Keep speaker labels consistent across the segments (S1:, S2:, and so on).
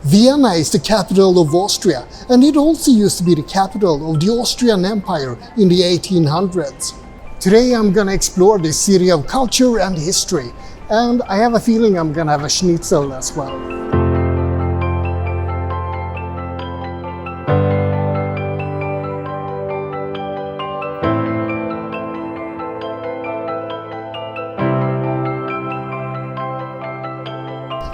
S1: Vienna is the capital of Austria, and it also used to be the capital of the Austrian Empire in the 1800s. Today I'm gonna explore this city of culture and history, and I have a feeling I'm gonna have a schnitzel as well.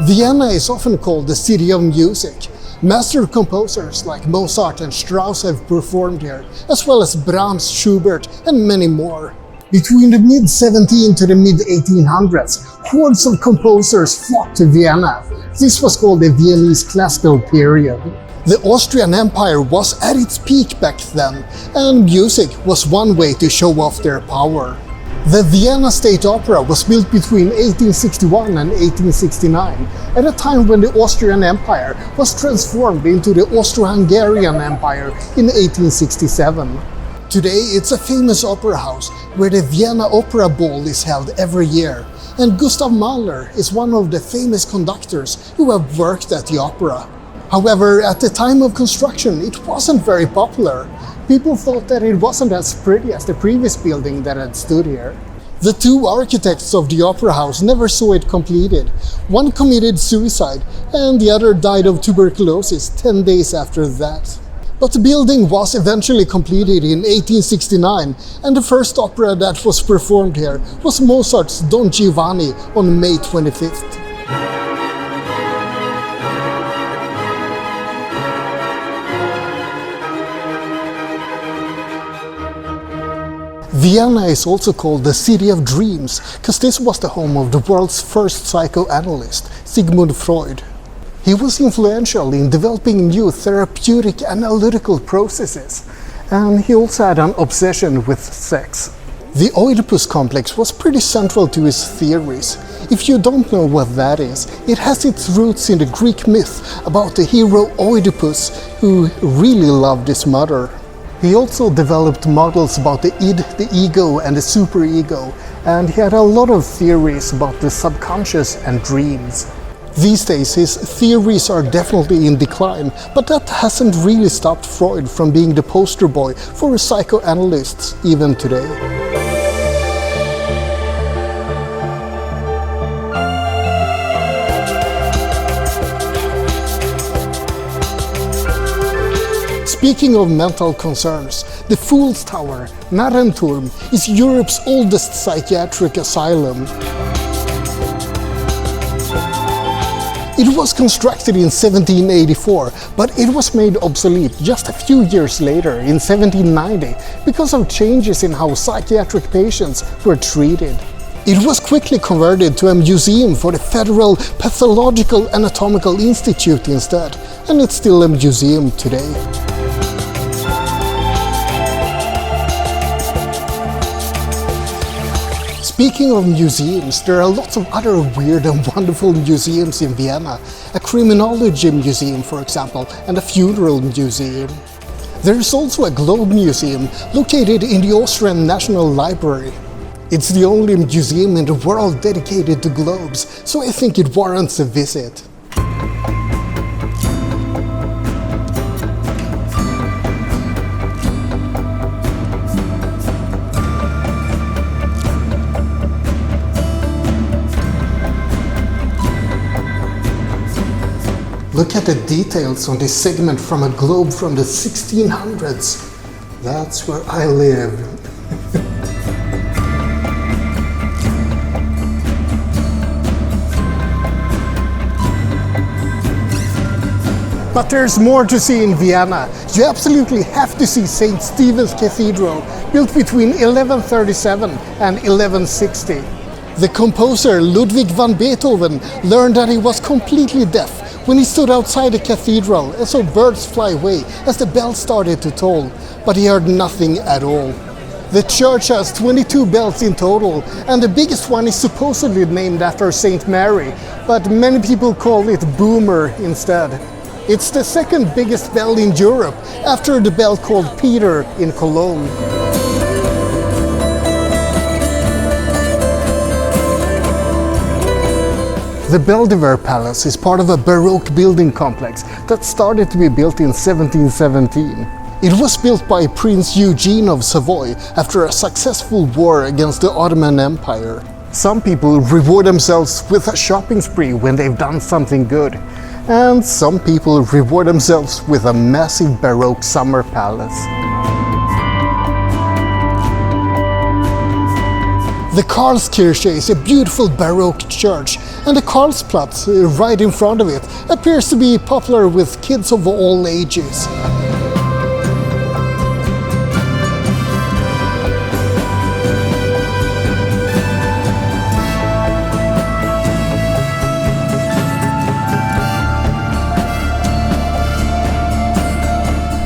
S1: Vienna is often called the city of music. Master composers like Mozart and Strauss have performed here, as well as Brahms, Schubert, and many more. Between the mid-1700s to the mid-1800s, hordes of composers flocked to Vienna. This was called the Viennese classical period. The Austrian Empire was at its peak back then, and music was one way to show off their power. The Vienna State Opera was built between 1861 and 1869, at a time when the Austrian Empire was transformed into the Austro-Hungarian Empire in 1867. Today it's a famous opera house where the Vienna Opera Ball is held every year, and Gustav Mahler is one of the famous conductors who have worked at the opera. However, at the time of construction it wasn't very popular. People thought that it wasn't as pretty as the previous building that had stood here. The two architects of the opera house never saw it completed. One committed suicide and the other died of tuberculosis 10 days after that. But the building was eventually completed in 1869, and the first opera that was performed here was Mozart's Don Giovanni on May 25th. Vienna is also called the City of Dreams, because this was the home of the world's first psychoanalyst, Sigmund Freud. He was influential in developing new therapeutic analytical processes, and he also had an obsession with sex. The Oedipus complex was pretty central to his theories. If you don't know what that is, it has its roots in the Greek myth about the hero Oedipus, who really loved his mother. He also developed models about the id, the ego, and the superego, and he had a lot of theories about the subconscious and dreams. These days his theories are definitely in decline, but that hasn't really stopped Freud from being the poster boy for psychoanalysts even today. Speaking of mental concerns, the Fool's Tower, Narrenturm, is Europe's oldest psychiatric asylum. It was constructed in 1784, but it was made obsolete just a few years later, in 1790, because of changes in how psychiatric patients were treated. It was quickly converted to a museum for the Federal Pathological Anatomical Institute instead, and it's still a museum today. Speaking of museums, there are lots of other weird and wonderful museums in Vienna. A criminology museum, for example, and a funeral museum. There is also a globe museum located in the Austrian National Library. It's the only museum in the world dedicated to globes, so I think it warrants a visit. Look at the details on this segment from a globe from the 1600s. That's where I live. But there's more to see in Vienna. You absolutely have to see St. Stephens Cathedral, built between 1137 and 1160. The composer Ludwig van Beethoven learned that he was completely deaf when he stood outside the cathedral and saw birds fly away as the bell started to toll, but he heard nothing at all. The church has 22 bells in total, and the biggest one is supposedly named after Saint Mary, but many people call it Boomer instead. It's the second biggest bell in Europe, after the bell called Peter in Cologne. The Belvedere Palace is part of a Baroque building complex that started to be built in 1717. It was built by Prince Eugene of Savoy after a successful war against the Ottoman Empire. Some people reward themselves with a shopping spree when they've done something good, and some people reward themselves with a massive Baroque summer palace. The Karlskirche is a beautiful Baroque church, and the Karlsplatz, right in front of it, appears to be popular with kids of all ages.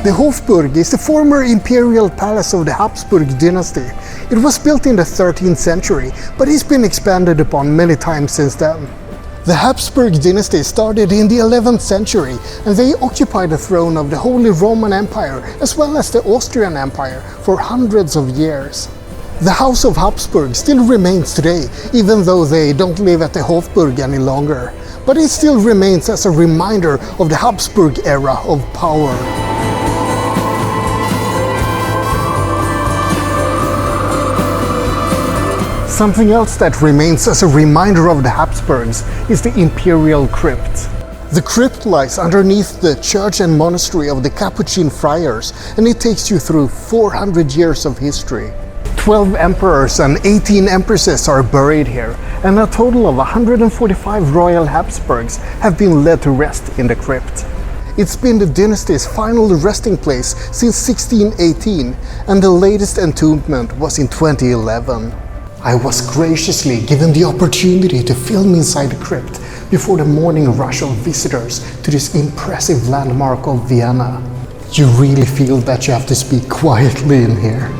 S1: The Hofburg is the former imperial palace of the Habsburg dynasty. It was built in the 13th century, but it's been expanded upon many times since then. The Habsburg dynasty started in the 11th century, and they occupied the throne of the Holy Roman Empire as well as the Austrian Empire for hundreds of years. The House of Habsburg still remains today, even though they don't live at the Hofburg any longer. But it still remains as a reminder of the Habsburg era of power. Something else that remains as a reminder of the Habsburgs is the Imperial Crypt. The crypt lies underneath the church and monastery of the Capuchin friars, and it takes you through 400 years of history. 12 emperors and 18 empresses are buried here, and a total of 145 royal Habsburgs have been laid to rest in the crypt. It's been the dynasty's final resting place since 1618, and the latest entombment was in 2011. I was graciously given the opportunity to film inside the crypt before the morning rush of visitors to this impressive landmark of Vienna. You really feel that you have to speak quietly in here.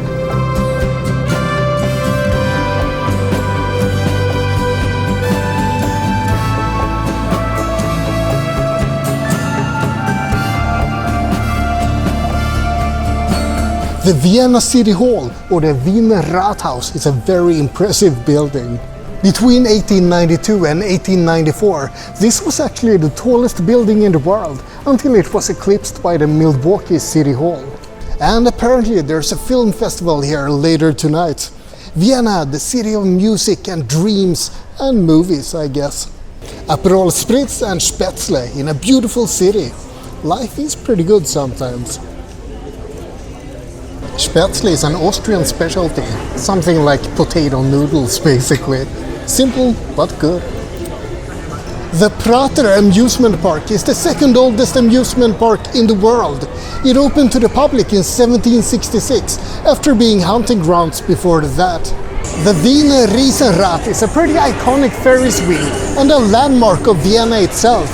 S1: The Vienna City Hall, or the Wiener Rathaus, is a very impressive building. Between 1892 and 1894, this was actually the tallest building in the world, until it was eclipsed by the Milwaukee City Hall. And apparently there's a film festival here later tonight. Vienna, the city of music and dreams and movies, I guess. Aperol Spritz and Spätzle in a beautiful city. Life is pretty good sometimes. Spätzle is an Austrian specialty, something like potato noodles basically. Simple but good. The Prater Amusement Park is the second oldest amusement park in the world. It opened to the public in 1766, after being hunting grounds before that. The Wiener Rathaus is a pretty iconic Ferris wheel and a landmark of Vienna itself.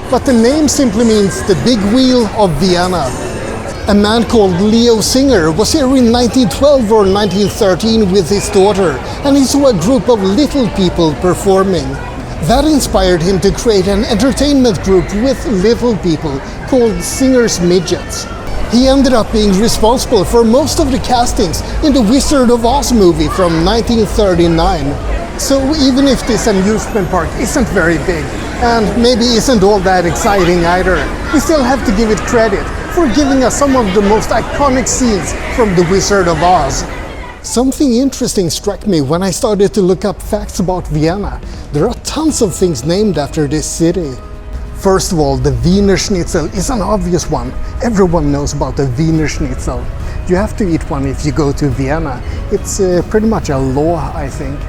S1: But the name simply means the big wheel of Vienna. A man called Leo Singer was here in 1912 or 1913 with his daughter, and he saw a group of little people performing. That inspired him to create an entertainment group with little people called Singer's Midgets. He ended up being responsible for most of the castings in the Wizard of Oz movie from 1939. So even if this amusement park isn't very big, and maybe isn't all that exciting either, we still have to give it credit for giving us some of the most iconic scenes from The Wizard of Oz. Something interesting struck me when I started to look up facts about Vienna. There are tons of things named after this city. First of all, the Wienerschnitzel is an obvious one. Everyone knows about the Wienerschnitzel. You have to eat one if you go to Vienna. It's pretty much a law, I think.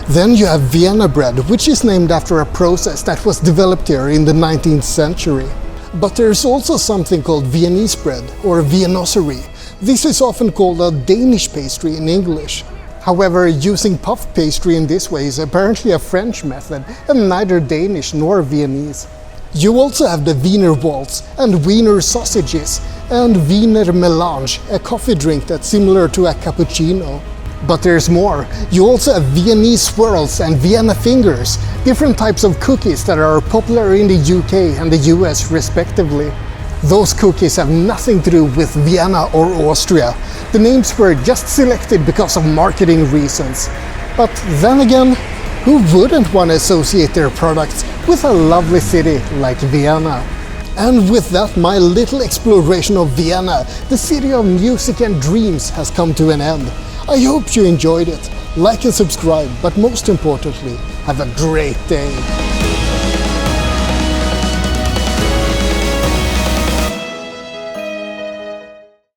S1: Then you have Vienna bread, which is named after a process that was developed here in the 19th century. But there's also something called Viennese bread, or viennoserie. This is often called a Danish pastry in English. However, using puff pastry in this way is apparently a French method, and neither Danish nor Viennese. You also have the Wiener Waltz and Wiener sausages, and Wiener Melange, a coffee drink that's similar to a cappuccino. But there's more. You also have Viennese swirls and Vienna fingers, different types of cookies that are popular in the UK and the US respectively. Those cookies have nothing to do with Vienna or Austria. The names were just selected because of marketing reasons. But then again, Who wouldn't want to associate their products with a lovely city like Vienna? And with that, my little exploration of Vienna, the city of music and dreams, has come to an end. I hope you enjoyed it. Like and subscribe, but most importantly, have a great day.